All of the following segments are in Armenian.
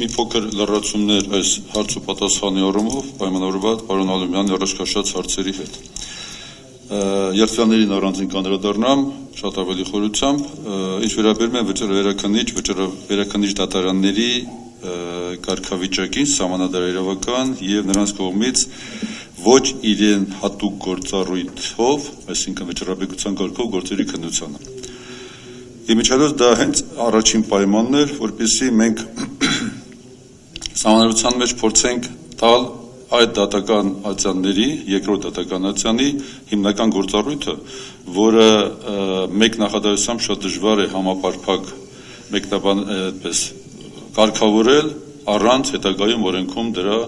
մի փոքր լրացումներ այս հարց ու պատասխանի առումով պայմանավորված պարոն Ալիմյանի առաջ քաշած հարցերի հետ։ Երթվյաններին առանձին կանդրադառնամ շատ ավելի խորությամբ, ինչ վերաբերում է վերաքննիչ դատարանների կարգավիճակին, սահմանադրական եւ նրանց կողմից ոչ իրեն հատուկ գործառույթով, այսինքն վճռաբեկության կարգով գործերի քննությանը։ Իմիջիայլոց դա հենց առաջին պայմանն էր, որպեսզի մենք սահմանադրության մեջ փորձենք տալ այդ դատական ատյանների, երկրորդ դատական ատյանի հիմնական գործառույթը, որը մեկ նախադասությամբ շատ դժվար է համապարփակ մեկնաբանել, կարգավորել առանց հետագայում օրենքում դրա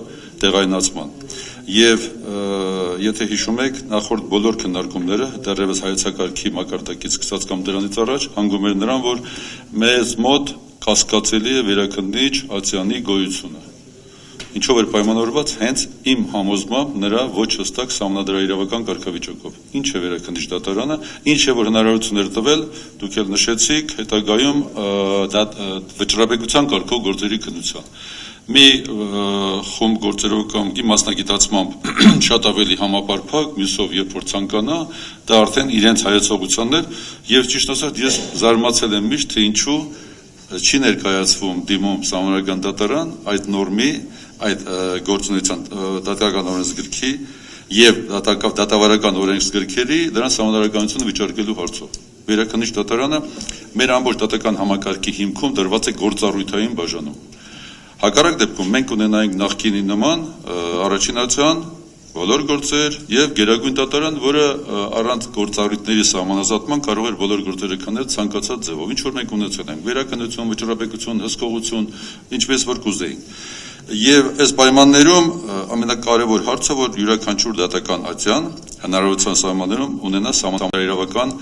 տեղայնացման։ Եվ եթե հիշում եք, նախորդ բոլոր քննարկումները դեռևս հայեցակարգի մակարդակից սկսած կամ դրանից առաջ հանգում էր նրան, որ մեզ մոտ կասկածելի է վերաքննիչ ատյանի գոյությունը։ Ինչով էր պայմանավորված հենց իմ համոզմամբ նրա ոչ հստակ սահմանադրաիրավական կարգավիճակով։ Ինչ է վերաքննիչ դատարանը, ինչ է որ հնարավորություն էր տվել, դուք էլ նշեցիք, հետագայում վճռաբեկության կարգով գործերի քննության։ Մի խումբ գործերով կամ մասնագիտացմամբ շատ ավելի համապարփակ, մյուսով երբ որ ցանկանա, դա արդեն իրենց հայեցողությանն էր, եւ ճիշտ ասած ես զարմացել եմ միշտ, թե ինչու չի ներկայացվում դիմում սահմանադրական դատարան այդ նորմի, այդ գործունեության դատական օրենսգրքի եւ դատավարական օրենսգրքերի դրան սահմանադրականությունը վիճարկելու հարցով։ Վերաքննիչ դատարանը մեր ամբողջ դատական համակարգի հիմքում դրված է գործառույթային բաժանում։ Հակառակ դեպքում մենք ունենայինք նախկինի նման առաջին ատյան, բոլոր գործեր եւ գերագույն դատարան, որը առանց գործառույթների սահմանազատման կարող էր բոլոր գործերը քննել ցանկացած ձևով, ինչ որ մենք ունեցել ենք, վերաքննություն, վճռաբեկություն, հսկողություն, ինչպես որ կուզեինք։ Եվ այս պայմաններում ամենակարևոր հարցը, որ յուրաքանչյուր դատական ատյան հնարավորության սահմաններում ունենա սահմանադրական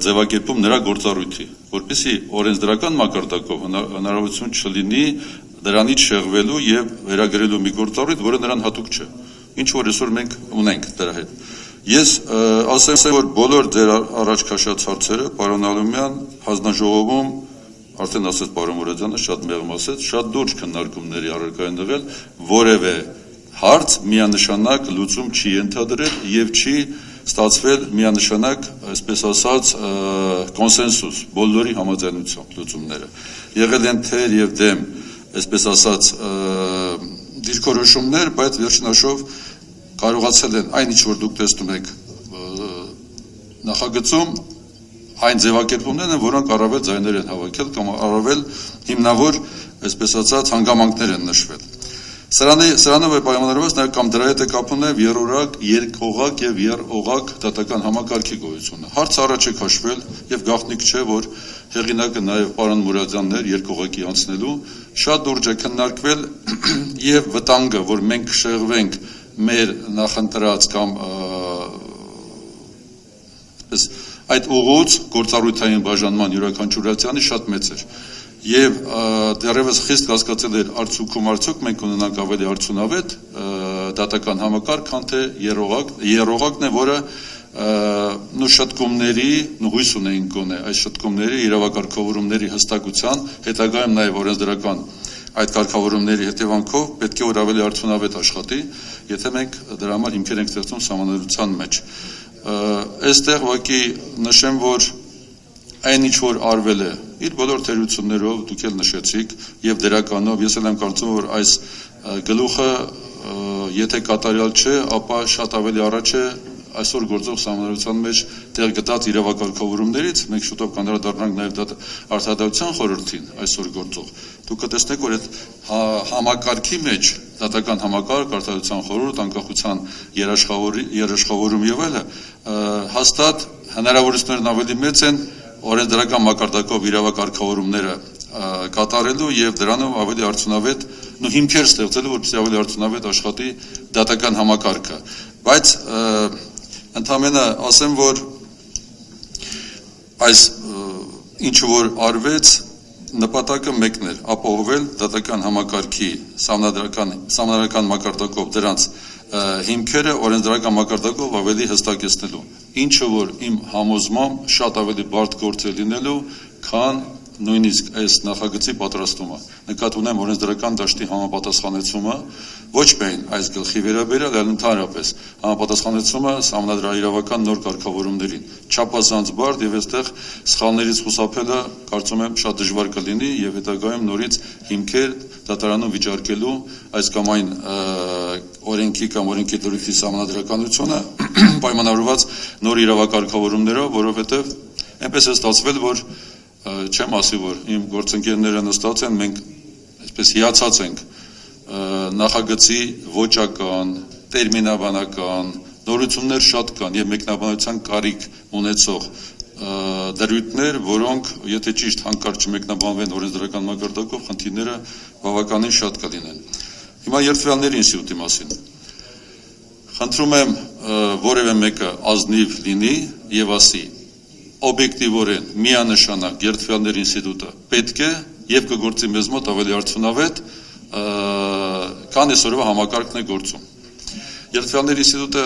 ձևակերպում նրա գործառույթի, որպեսզի օրենսդրական մակարդակով հնարավորություն չլինի դրանից շեղվելու եւ վերագրելու մի գործառույթ, որը նրան հատուկ չէ։ Ինչ որ այսօր մենք ունենք դրա հետ։ Ես ասեմ, որ բոլոր ձեր առաջ քաշած հարցերը, պարոն Ալիմյան, հանձնաժողովում արդեն ասեց պարոն Մուրադյանը, շատ մեղմ ասեց, շատ լուրջ քննարկումների առարկա են եղել, որևէ հարց միանշանակ լուծում չի ենթադրել եւ չի ստացվել միանշանակ, այսպես ասած, կոնսենսուս, բոլորի համաձայնությամբ լուծումները։ Եղել են թեր եւ դեմ, այսպես ասած, դիրքորոշումներ, բայց վերջնաշով կարողացել են այն ինչ որ դուք տեսնում եք նախագծում, այն ձևակերպումներն են, որոնք առավել ձայներ են հավաքել կամ առավել հիմնավոր, այսպես ասած, հանգամանքներ են նշվել։ Սրանով է պայմանավորված նաև կամ դրա հետ է կապում նաև երրորդ, երկօղակ եւ երօղակ դատական համակարգի գոյությունը։ Հարց առաջ է քաշվել եւ գաղտնիք չէ, որ հեղինակը նաև պարոն Մուրադյանն էր երկօղակի անցնելու, շատ լուրջ է քննարկվել եւ վտանգը, որ մենք շեղվենք մեր նախընտրած կամ այդ ուղուց գործառույթային բաժանման յուրաքանչյուր ատյանի շատ մեծ էր։ Եվ դեռևս խիստ կասկածել էր արդյունք մենք ունենանք ավելի արդյունավետ դատական համակարգ, քան թե երրողակն է, որը շտկումների, հույս ունեին գոնե այս շտկումների իրավակարգավորումների հստակության, հետագայում նաև օրենսդրական այդ կարգավորումների հետևանքով պետք է որ ավելի արդյունավետ աշխատի, եթե մենք դրա համար հիմքեր ենք ստեղծում սահմանադրության մեջ։ Այստեղ ուղղակի նշեմ, որ այն ինչ որ արվել է իր բոլոր թերություններով, դուք էլ նշեցիք եւ դերականով, ես էլ եմ կարծում, որ այս գլուխը եթե կատարյալ չէ, ապա շատ ավելի առաջ է այսօր գործող սահմանադրության մեջ տեղ գտած իրավակարգավորումներից, մենք շուտով կանդրադառնանք նաեւ արտադրության խորհրդին այսօր գործող։ Դուք կտեսնեք, որ այդ համակարգի մեջ դատական համակարգ, արտադրության խորհուրդ, անկախության երաշխավորում եւ այլը հաստատ հնարավորություններն ավելի մեծ են օրենսդրական մակարդակով իրավակարգավորումները կատարելու եւ դրանով ավելի արդյունավետ հիմքեր ստեղծելու, որպեսզի ավելի արդյունավետ աշխատի դատական համակարգը։ Բայց ընդամենը ասեմ, որ այս ինչը որ արվեց, նպատակը մեկն էր՝ ապահովել դատական համակարգի սահմանադրական մակարդակով դրանց հիմքերը օրենսդրական մակարդակով ավելի հստակեցնելու, ինչը որ իմ համոզմամբ շատ ավելի բարդ գործ է լինելու, քան նույնիսկ այս նախագծի պատրաստումը, նկատի ունեմ օրենսդրական դաշտի համապատասխանեցումը, ոչ միայն այս գլխի վերաբերյալ, այլ ընդհանրապես համապատասխանեցումը սահմանադրահրավական նոր կարգավորումներին, չափազանց բարդ եւ այստեղ սխալներից խուսափելը կարծում եմ շատ դժվար կլինի եւ հետագայում նորից հիմքեր դատարանում վիճարկելու այս կամ այն օրենքի կամ օրենքի դրույթի սահմանադրականությունը պայմանավորված նոր իրավակարգավորումներով, որովհետեւ այնպես է ստացվել, որ չեմ ասի, որ իմ գործընկերները նստած են, մենք այսպես հիացած ենք նախագծի ոճական, տերմինաբանական, նորություններ շատ կան եւ մեկնաբանության կարիք ունեցող դրույթներ, որոնք եթե ճիշտ հանկարծ չմեկնաբանվեն օրենսդրական մակարդակով, խնդիրները բավականին շատ կլինեն։ Հիմա երթվյալների ինստիտուտի մասին։ Խնդրում եմ որևէ մեկը ազնիվ լինի եւ ասի օբյեկտիվորեն միանշանակ երթվյալների ինստիտուտը պետք է եւ կգործի մեզ մոտ ավելի արդյունավետ, քան այսօրվա համակարգն է գործում։ Երթվյալների ինստիտուտը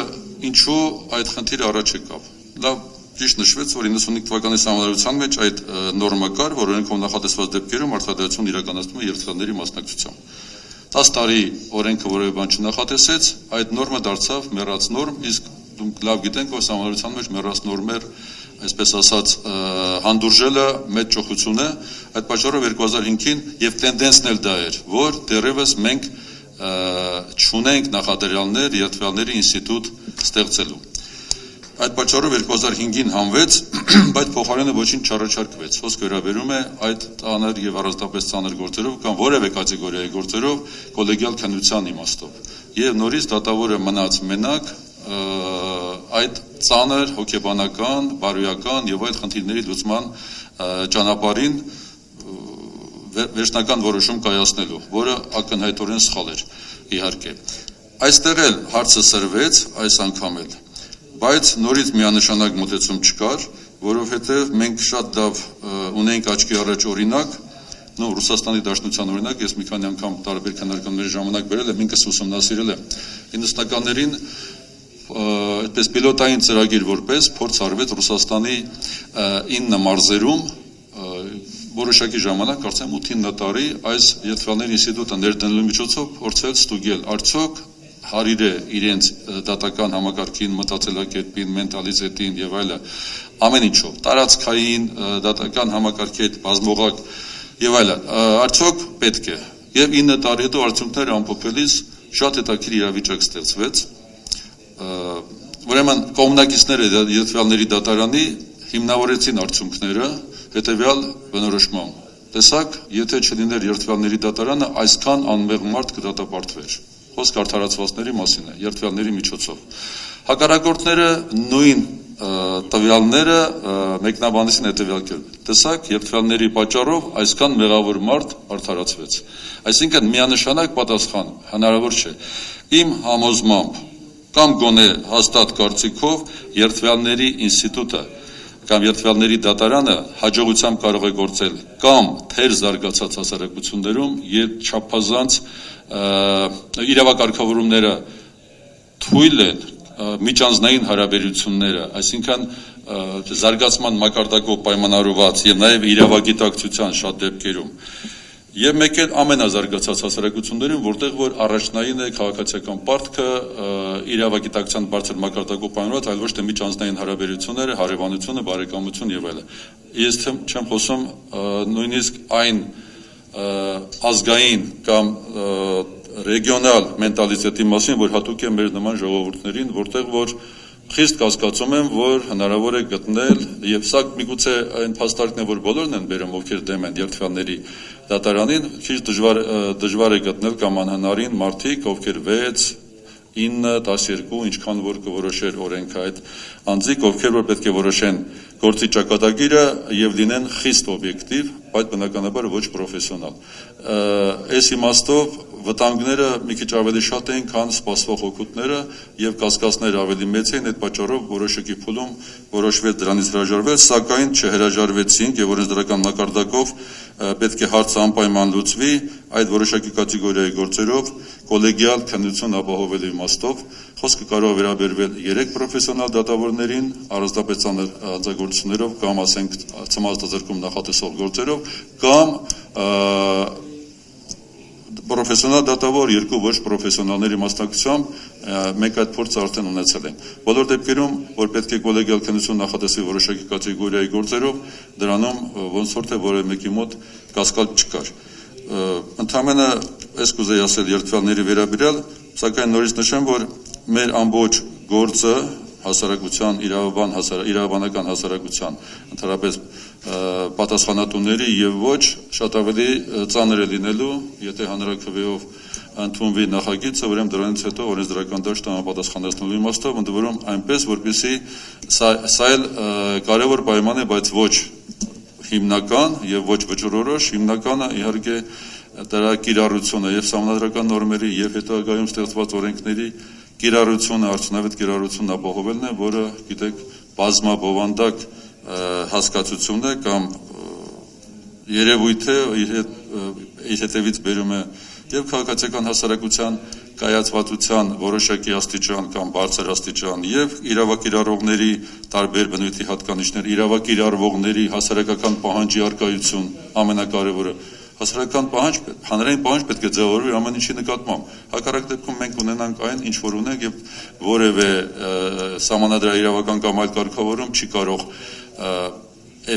ինչու այդ խնդիրը առաջ եկավ։ Լավ ճիշտ նշվեց, որ 95 թվականի սահմանադրության մեջ այդ նորմը կար, որ օրենքով նախատեսված դեպքերում արտադրություն իրականացնում է երթվյալների մասնակցությամբ։ 10 տարի օրենքը որևէ բան չնախատեսեց, այդ նորմը դարձավ մեռած նորմ, իսկ դուք լավ գիտենք, որ սահմանադրության մեջ մեռած նորմեր այսպես ասած հանդուրժելը մեծ ճոխություն է, այդ պատճառով 2005-ին եւ տենդենսն էլ դա էր, որ դեռևս մենք չունենք նախադրյալներ երթվյալների ինստիտուտ ստեղծելու։ Այդ պատճառով 2005-ին հանվեց, բայց փոխարենը ոչինչ չառաջարկվեց։ Խոսքը վերաբերում է այդ ծանր եւ առանձնապես ծանր գործերով կամ որևէ կատեգորիայի գործերով կոլեգիալ քննության իմաստով։ Եվ նորից դատավորը մնաց մենակ այդ ծանր հոգեբանական, բարոյական եւ այլ խնդիրների լուծման ճանապարհին վերջնական որոշում կայացնելու, որը ակնհայտորեն սխալ էր, իհարկե։ Այստեղ էլ հարցը սրվեց, այս անգամ էլ, բայց նորից միանշանակ մոտեցում չկար, որովհետեւ մենք շատ լավ ունենք աչքի առաջ օրինակ, Ռուսաստանի Դաշնության օրինակ, ես մի քանի անգամ տարբեր քննարկումների ժամանակ վերել եմ, ինքս ուսումնասիրել եմ 90-ականներին այդպես պիլոտային ծրագիր որպես փորձ արվեց Ռուսաստանի 9 մարզերում որոշակի ժամանակ, կարծեմ 8-9 տարի այս երթվյալների ինստիտուտը ներդնելու միջոցով փորձել ստուգել արդյոք հարիր է իրենց դատական համակարգին, մտածելակերպին, մենտալիտետին եւ այլը, ամեն ինչով, տարածքային դատական համակարգի հետ բազմողակ եւ այլն, արդյոք պետք է։ Եվ 9 տարի հետո արդյունքները ամփոփելիս շատ հետաքրքիր իրավիճակ ստեղծվեց։ Ուրեմն կողմնակիցները երթվյալների դատարանի հիմնավորեցին արդյունքները հետեւյալ բնորոշմամբ։ Տեսակ, եթե չլիներ երթվյալների դատարանը, այսքան անմեղ մարդ կդատապարտվեր։ Խոսք արդարացվածների մասին է, երթվյալների միջոցով։ Հակառակորդները նույն տվյալները մեկնաբանեցին հետեւյալ կերպ։ Տեսակ, երթվյալների պատճառով այսքան մեղավոր մարդ արդարացվեց։ Այսինքն միանշանակ պատասխան հնարավոր չէ։ Իմ համոզմամբ կամ գոնե հաստատ կարծիքով երթվյալների ինստիտուտը կամ երթվյալների դատարանը հաջողությամբ կարող է գործել կամ թեր զարգացած հասարակություններում եւ չափազանց իրավակարգավորումները թույլ են միջանձնային հարաբերությունները, այսինքն զարգացման մակարդակով պայմանավորված եւ նաեւ իրավագիտակցության շատ դեպքերում եւ մեկ էլ ամենազարգացած հասարակություններում, որտեղ որ առաջնային է քաղաքացիական պարտքը, իրավագիտակցության բարձր մակարդակով պայմանավորված, այլ ոչ թե միջանձնային հարաբերությունները, հարևանությունը, բարեկամություն եւ այլն։ Ես չեմ խոսում նույնիսկ այն ազգային կամ ռեգիոնալ մենտալիտետի մասին, որ հատուկ է մեր նման ժողովուրդներին, որտեղ որ խիստ կասկածում եմ, որ հնարավոր է գտնել, եւ սա միգուցե այն փաստարկն է, որ բոլորն են բերում, ովքեր դեմ են երթվյալների դատարանին, քիչ դժվար է գտնել կամ անհնարին մարդիկ, ովքեր 6, 9, 12, ինչքան որ կորոշեր օրենքը այդ անձիկ, ովքեր որ պետք է որոշեն գործի ճակատագիրը եւ լինեն խիստ օբյեկտիվ, բայց բնականաբար ոչ պրոֆեսիոնալ։ Այս իմաստով վտանգները մի քիչ ավելի շատ էին, քան սպասվող օգուտները եւ կասկածները ավելի մեծ էին, այդ պատճառով որոշակի փուլում որոշվեց դրանից հրաժարվել, սակայն չհրաժարվեցինք եւ օրենսդրական մակարդակով պետք է հարցը անպայման լուծվի այդ որոշակի կատեգորիայի գործերով կոլեգիալ քննություն ապահովելու իմաստով խոսքը կարող է վերաբերվել 3 պրոֆեսիոնալ դատավորներին առանձնապես ծանր հանցագործություններով կամ ասենք ցմահաստազրկում նախատեսող գործերով կամ պրոֆեսիոնալ դատավոր 2 ոչ պրոֆեսիոնալների մասնակցությամբ մենք այդ փորձը արդեն ունեցել ենք։ Բոլոր դեպքերում, որ պետք է կոլեգիալ քննություն նախատեսվի որոշակի կատեգորիայի գործերով, դրանում ոնց որ թե որևէ մեկի մոտ կասկած չկար։ Ընդհանրապես ես կուզեի ասել երդվյալների վերաբերյալ, սակայն նորից նշեմ, որ մեր ամբողջ գործը հասարակության իրավաբանական հասարակության ընդհանրապես պատասխանատուների եւ ոչ շատ ավելի ծանր է լինելու, եթե հանրաքվեով ընդունվի նախագիծը, ուրեմն դրանից հետո օրենսդրական դաշտը համապատասխանեցնելու իմաստով, ընդ որում այնպես, որպեսզի սա էլ կարևոր պայման է, բայց ոչ հիմնական եւ ոչ վճռորոշ, հիմնականը իհարկե դրա կիրառությունը եւ սահմանադրական նորմերի եւ հետագայում ստեղծված օրենքների կիրառությունը, արդյունավետ կիրառությունն ապահովելն է, որը, գիտեք, բազմաբովանդակ հասկացություն է կամ երևույթ է, իր հետևից բերում է եւ քաղաքացիական հասարակության կայացվածության որոշակի աստիճան կամ բարձր աստիճան եւ իրավակիրառողների տարբեր բնույթի հատկանիշներ, իրավակիրառվողների հասարակական պահանջի արկայություն, ամենակարևորը հասարակական պահանջ, հանրային պահանջ պետք է ձևավորվի ամեն ինչի նկատմամբ։ Հակառակ դեպքում մենք ունենանք այն, ինչ որ ունենք եւ որևէ սահմանադրաիրավական կամ այլ կարգավորում չի կարող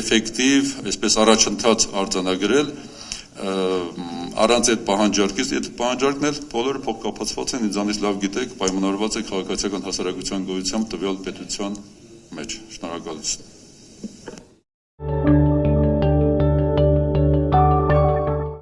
էֆեկտիվ, այսպես առաջընթաց արձանագրել առանց այդ պահանջարկից, այդ պահանջարկն էլ բոլորը փոխկապակցված են, ինձանից լավ գիտեք, պայմանավորված է քաղաքացիական հասարակության գոյությամբ տվյալ պետության մեջ։ Շնորհակալություն։